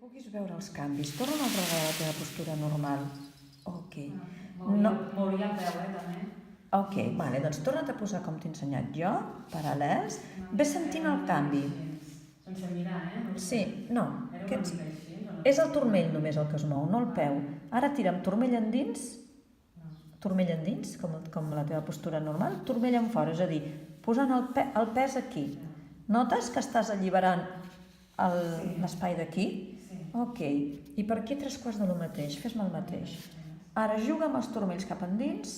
puguis veure els canvis. Torna una altra vegada a la teva postura normal. Ok. Moria el peu, també. Ok, vale, doncs torna't a posar com t'he ensenyat jo, paral·lels. Ves sentint el canvi. Sense mirar, Sí, no. És el turmell només el que es mou, no el peu. Ara tira'm turmell endins, com la teva postura normal, turmell en fora, és a dir, posant el pes aquí. Notes que estàs alliberant l'espai d'aquí? Ok, i per aquí 3/4 de lo mateix, fes-me el mateix. Ara juga amb els turmells cap endins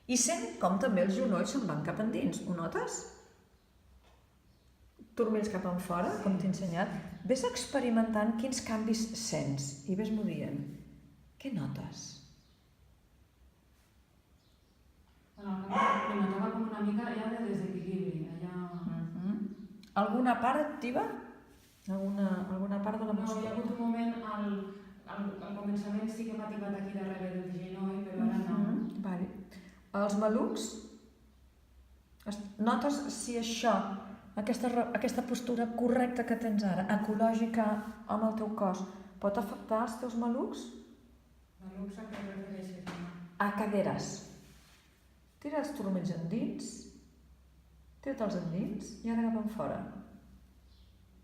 i sent com també els genolls se'n van cap endins, ho notes? Turmells cap en fora, com t'he ensenyat. Ves experimentant quins canvis sents i ves-m'ho dient. Què notes? Li notava com una mica ja de desequilibri. Alguna part activa? Alguna part de la No, hi musculatura? ha hagut un moment, al començament sí que m'ha tipat aquí darrere del genoll, però ara no. Vale. Els malucs, notes si això, aquesta postura correcta que tens ara, ecològica amb el teu cos, pot afectar els teus malucs? Malucs a què et refereixes? A caderes. Tira els turmells endins, tira-te'ls endins i ara cap en fora.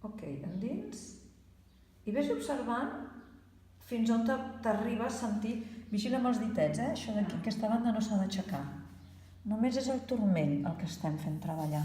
Ok, endins. I vés observant fins on t'arriba a sentir. Vigila amb els ditets, això d'aquí, aquesta banda no s'ha d'aixecar. Només és el turmell el que estem fent treballar.